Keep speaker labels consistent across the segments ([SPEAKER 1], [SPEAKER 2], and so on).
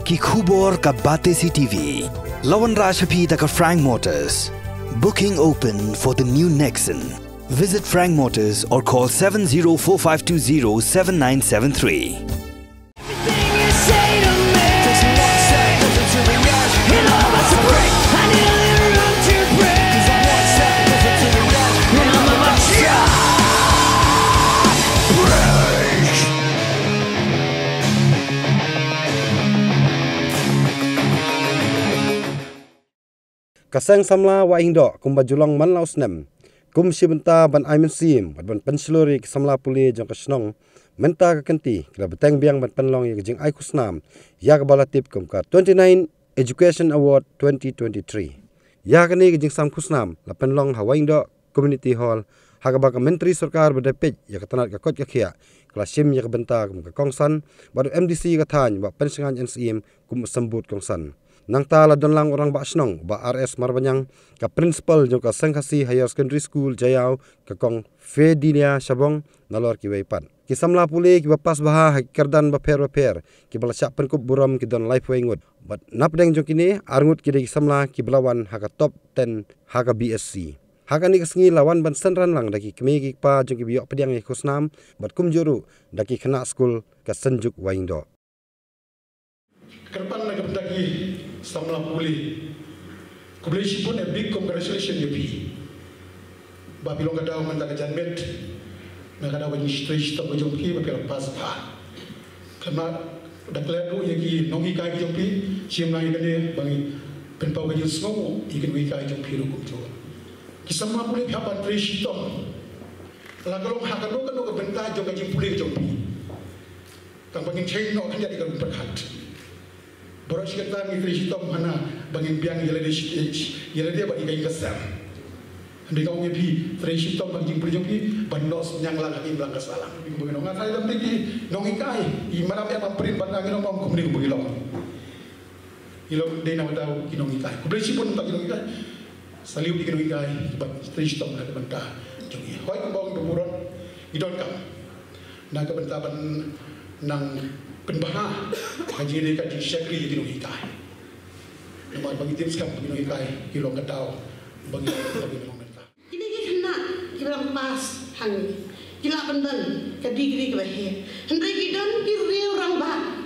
[SPEAKER 1] ki khubor ka bate si TV. Lawan Rashapi da ka Frank Motors. Booking open for the new Nexon. Visit Frank Motors or call 7045207973.
[SPEAKER 2] Kasang samla wa indo kumba julong man laus nem kum sibenta ban aimen sim ban penslori samla puli jong kasnong menta ka kenti kla beteng biang ban penlong ye jing ai kusnam ya ka balatip kum ka 29 Education Award 2023 ya ka ni jing sam kusnam la penlong hawa indo community hall ha ka ba ka menteri sarkar bedepej ya ka tanat ka kot ka khia kla sim ya ka benta kum ka kongsan baru MDC ka than ba pensengan NCM kum sambut kongsan nang tala don lang orang ba snong ba RS Marbanyang ka principal jong ka Sanghasi Higher Secondary School Jayau ka kong Fedinia Sabong nalor ki weipan ki samla puli ki ba pas baha kerdan ba per ki bala syak penkup buram ki don life way ngut but napdeng jong kini arngut ki de samla ki belawan ha ka top 10 ha ka BSc ha ka ni kasngi lawan ban senran lang daki Kmie ki pa jong ki biok pediang ki kusnam bat kum juru daki khana school ka Senjuk Waindo
[SPEAKER 3] Kerpan na kapitagi samla puli. Kublesi pun a big congratulations yepi. Babilong kada man daga janmet. Na kada wani stretch to jompi ba pera pas pa. Kama dakla do yaki nongi kai jompi sim lai dane bangi penpau ga yusngo ikin wi kai jompi ru kumjo. Kisamla puli kapan tresh to. Lagalong hakalo kan do benta jom ga puli jompi. Kang bangin chain no kan jadi kan berkat. Boros kita ngitri sitom mana bangin biang yelade ba ikai kasam. Andi kau ngepi tri sitom bangin perjumpi bandos nyang lang aki belang kasalang. Bangin nonga sai dam tiki nong ikai i mana me pamperin bandang nong mong kumri ku ilong. Ilong de na tau kinong ikai. Kubli sipun tak kinong ikai. Saliu di kinong ikai ba tri sitom na banta. Jongi hoi ku bang pumuron idon kam. Na ka banta ban nang penbaha kaji ni kaji syakri di nuhikai. Nama bagi tim sekam di nuhikai kilong kadau bagi nong mereka.
[SPEAKER 4] Ini kena kilang pas hangi. Kila benden kadigri kebahe. Hendai kidan kiri orang bah.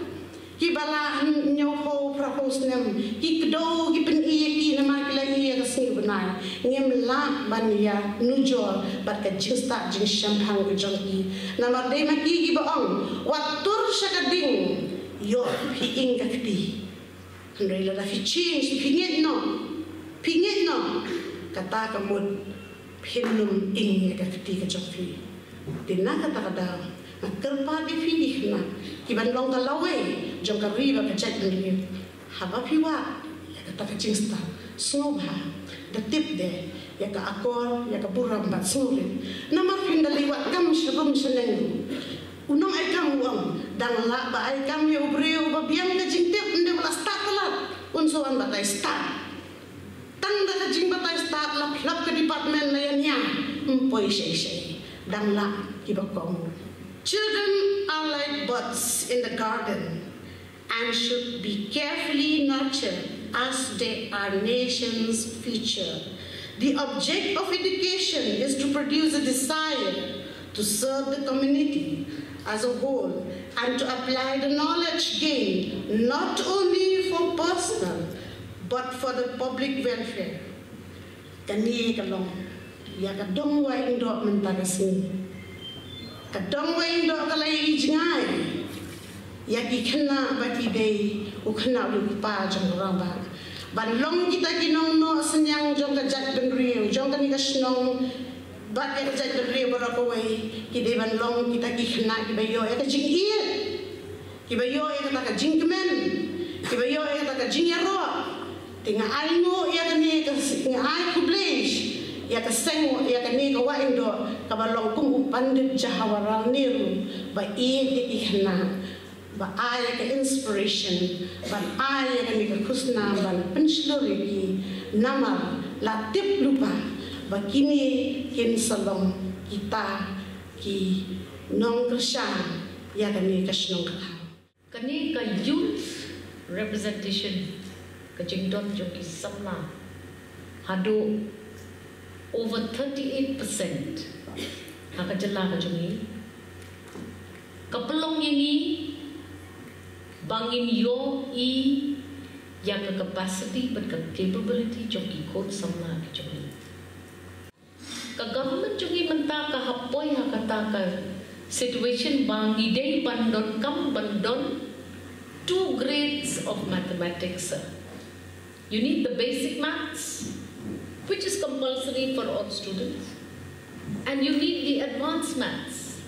[SPEAKER 4] Kibala nyopo propose nem. Kikdo kipen iya ki nama kilang iya kasih benar. Ngem la bania nujol bat kajista jing shampang kejongki. Nama dei maki kibaong. Watur syakading yo hiing kakdi. Hendai la fi change pingit no kata kamud pinum ing kakdi kejongki. Tina kata kadang. Kerpa di fini na kiban long talawe jong kariba ka chat ni haba piwa ya kata ka cingsta snobha the tip de ya ka akor ya ka buram bat surin namar fin daliwat kam shabum seneng unong ay kam uang dang la ba ay kam yo breo ba biam ka jingtip inde wala start lat unsuan batay start tanda ka jing batay start lap ka department na yan ya mpoy shay dang la kibakong. Children are like buds in the garden and should be carefully nurtured as they are nation's future. The object of education is to produce a desire to serve the community as a whole and to apply the knowledge gained not only for personal but for the public welfare. Kani kalong ya kadong wa indo mentagasin. Kadang wain do kalai jingai ya kena bati dei ukena lupa jong ramba ban long kita kinong no senyang jong kajat benriu jong kani kasnong bat ya kajat benriu barakawai kidei ban long kita kena kibayo ya kajing iya kibayo ya kata kajing kemen kibayo ya kata kajing yaro tinga aingo ya kani tinga ai kublish ya kaseng ya kani kawain do kabalong kum pandit jahawaral niru ba ihna ba ay ka inspiration ba ay ka ni kusna ba penslori nama latip lupa ba kini kin salong kita ki nong kersan ya kani kasnong ka
[SPEAKER 5] kani ka youth representation kajingdon joki samla hado over 38% hakajala kajungi kapelong yangi bangin yo yang capacity but capability joki Khun samla kajungi ka government joki menta ka hapoi hakata ka situation bang Kidei bandon kam bandon 2 grades of mathematics. You need the basic maths, which is compulsory for all students, and you need the advanced maths,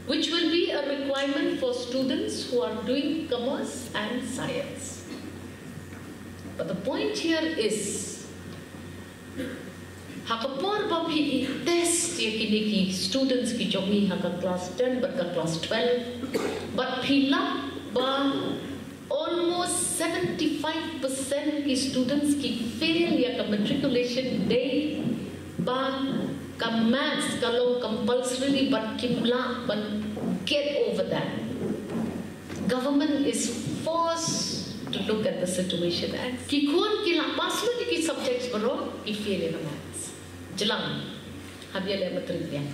[SPEAKER 5] which will be a requirement for students who are doing commerce and science. But the point here is, hakapor babi test ye kini ki students ki jogi haka class 10 but ka class 12, but phila ba almost 75% की students की fail या का matriculation day ba ka maths kalau compulsorily but kimla but get over that. Government is forced to look at the situation and ki Khun ki lapas lo ki subjects baro ki fail in maths jelang habia le matriculation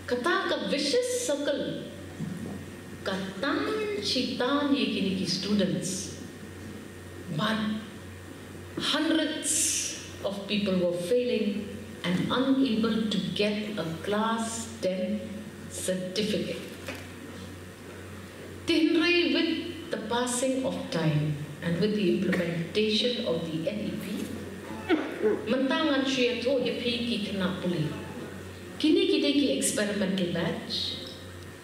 [SPEAKER 5] kata ka vicious circle katan citaan ye kini ki students, but hundreds of people were failing and unable to get a class 10 certificate. Tinray with the passing of time and with the implementation of the NEP, mentangan siya to EP ki kena puli. Kini kita ki experimental batch,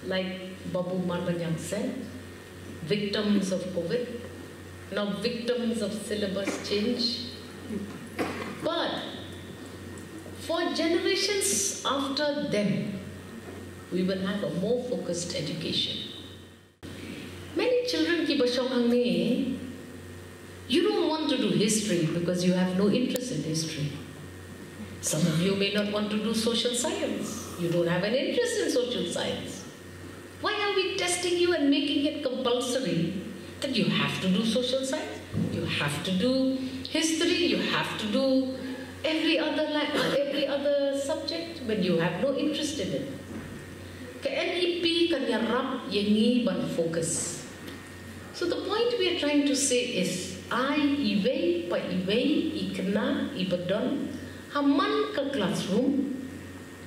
[SPEAKER 5] like Babu Marmanyang said, victims of COVID, now victims of syllabus change. But for generations after them, we will have a more focused education. Many children keep hang ni, you don't want to do history because you have no interest in history. Some of you may not want to do social science. You don't have an interest in social science. Why are we testing you and making it compulsory that you have to do social science, you have to do history, you have to do every other subject when you have no interest in it? Ke NEP kan yarap yengi ban focus. So the point we are trying to say is, iwe pa iwe ikna ibadon haman ka classroom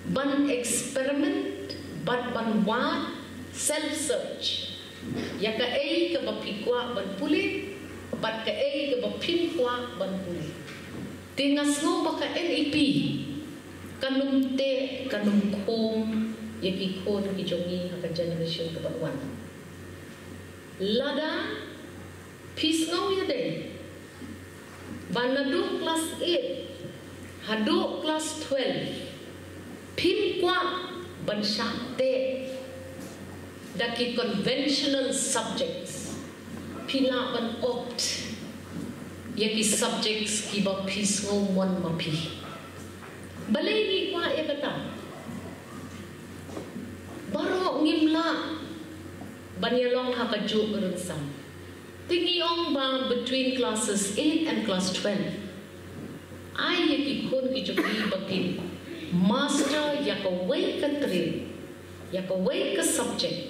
[SPEAKER 5] ban experiment but ban wat self-search. Ya ka ay ka bapikwa ban puli, bat ka ay ka bapinkwa ban puli. Tingas no ba ka NEP, kanum te, kanum Khum, yaki Khun ki jongi haka generation ka banwan. Lada, peace no ya de. Banadu class 8, hadu class 12, pinkwa ban shakte. Daki conventional subjects pila ban opt yaki subjects ki ba pisngo mon mapi balay ni kwa ya kata baro ngimla banyalong hakaju urusan tingiong ba between classes 8 and class 12 ay yaki Khun ki jogi bakin master yaka way ka train yaka way ka subject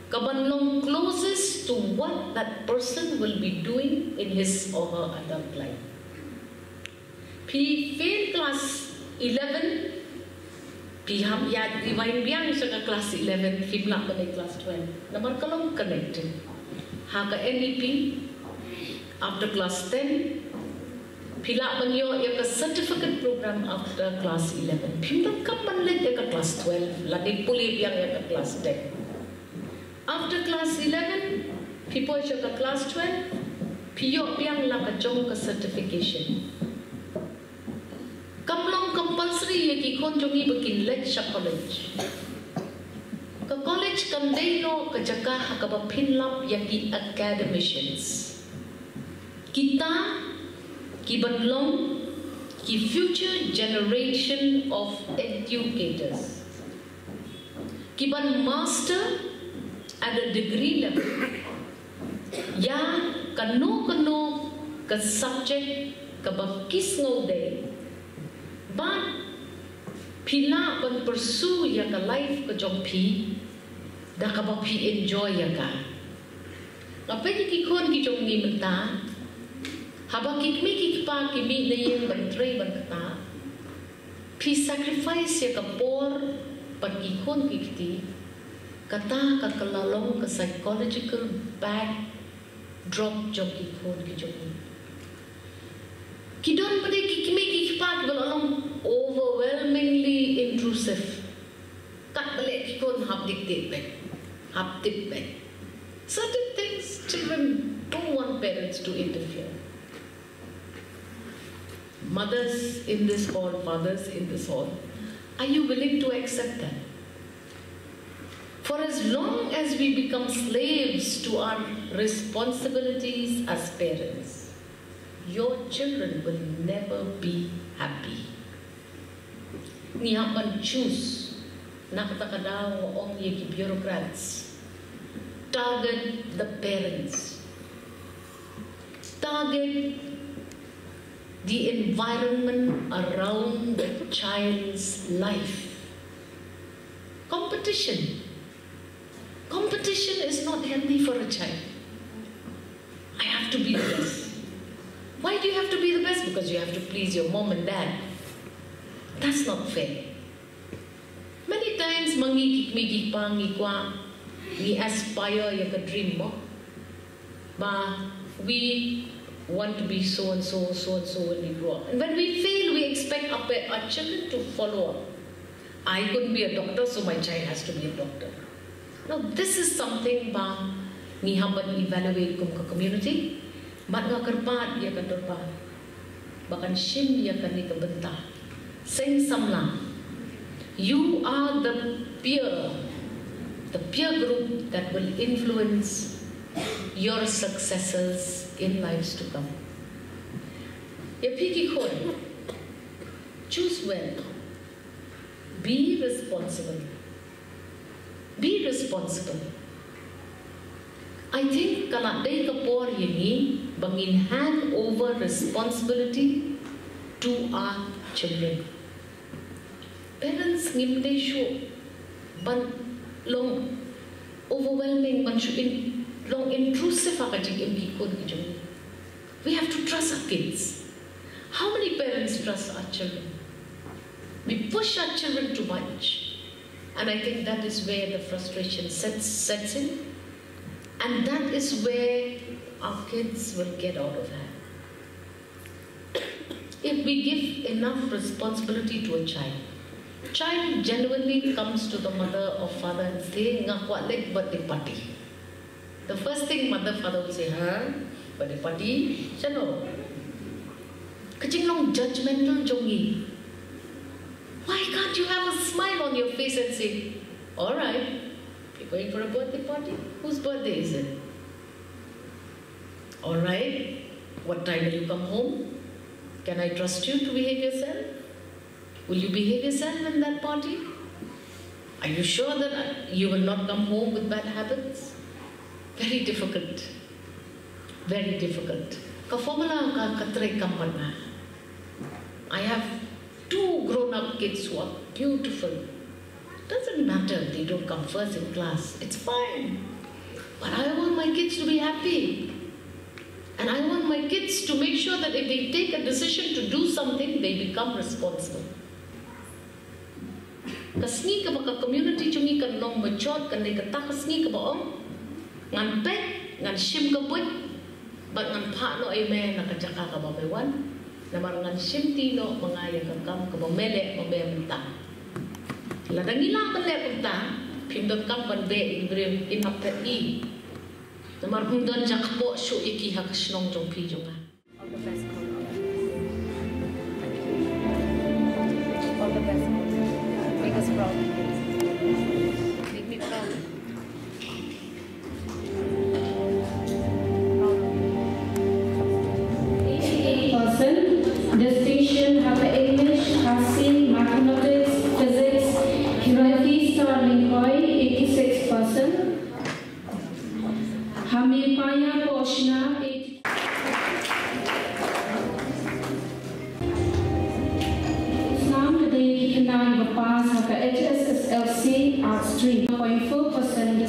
[SPEAKER 5] kabanlong closest to what that person will be doing in his or her adult life. Pi fail class 11, pi ham ya divine biang sa class 11, fimla balik class 12. Naman kalong connected. Haka NEP after class 10, pila man yo ya ka certificate program after class 11. Pimla kapan let ya ka class 12, lagi puli biang ya ka class 10. After class 11, people show ka class 12, piyo piang la ka jong ka certification. Kamlong compulsory yaki Khun jongi bakin let sa college. Ka college kamday no ka jaka hakaba pinlap yaki academicians. Kita ki banlong ki future generation of educators. Ki ban master at a degree level, ya kano ka subject ka bakis ngode, but pila ban pursue ya ka life ka jompi, da ka ba pi enjoy ya ka. Ngapain ki Khun ki jom ni menta, haba Kmie pa Kmie na yung ban tray ban kata, pi sacrifice ya ka por pan ki Khun ki kiti, kata ka kalalong ka psychological back drop jom ki Khun ki jom ni. Kidon pada Kmie pa ki balalong overwhelmingly intrusive. Kat balik ki Khun hap diktit back, hap tip back. Certain things children don't want parents to interfere. Mothers in this hall, fathers in this hall, are you willing to accept that? For as long as we become slaves to our responsibilities as parents, your children will never be happy. Niyapan choose, nakatakadaw ong yaki bureaucrats, target the parents, target the environment around the child's life. Competition is not healthy for a child. I have to be the best. Why do you have to be the best? Because you have to please your mom and dad. That's not fair. Many times mangi Kmie pa ngi kwa, we aspire ya ka dream mo, but we want to be so and so when we grow up. And when we fail, we expect our children to follow up. I couldn't be a doctor, so my child has to be a doctor. Now, this is something ba ni haban evaluate kum ka community, mat nga karpat ya ka turpat, bakan shim ya ka ni ka benta. Sing samla, you are the peer group that will influence your successors in lives to come. Yapiki Khun, choose well. Be responsible. Be responsible. I think kalau day kapor ini bangin hand over responsibility to our children. Parents ngimde show ban long overwhelming ban long intrusive we have to trust our kids. How many parents trust our children? We push our children too much, and I think that is where the frustration sets in, and that is where our kids will get out of hand. If we give enough responsibility to a child genuinely comes to the mother or father and say, "Ngakwa lek birthday party." The first thing mother father will say, birthday party, chano. Kacing long judgmental jongi. Why can't you have a smile on your face and say, "All right, you're going for a birthday party? Whose birthday is it? All right, what time will you come home? Can I trust you to behave yourself? Will you behave yourself in that party? Are you sure that you will not come home with bad habits?" Very difficult. Very difficult. I have 2 grown-up kids who are beautiful. Doesn't matter if they don't come first in class. It's fine. But I want my kids to be happy. And I want my kids to make sure that if they take a decision to do something, they become responsible. Kasni ka baka community chungi kan long machot kan dei kata kasni ka baong ngan pet ngan shim ka put but ngan pa no ay me nakajaka ka ba mewan na marangan shim tino mangaya ka kam ka ba mele mabenta la dangila man le punta pindot kam ban be ibrem inap ta I na marhum don jakpo shu iki hakasnong jong pi jonga.
[SPEAKER 6] All the best. All the best. Make us proud. Make me proud.
[SPEAKER 7] Person, distinction, have English, Hasi, mathematics, physics, Hiraki, Star Lincoln, 86%. Hamipaya Poshna 8. Today, Kmie pass HSSLC Art Stream 0.4%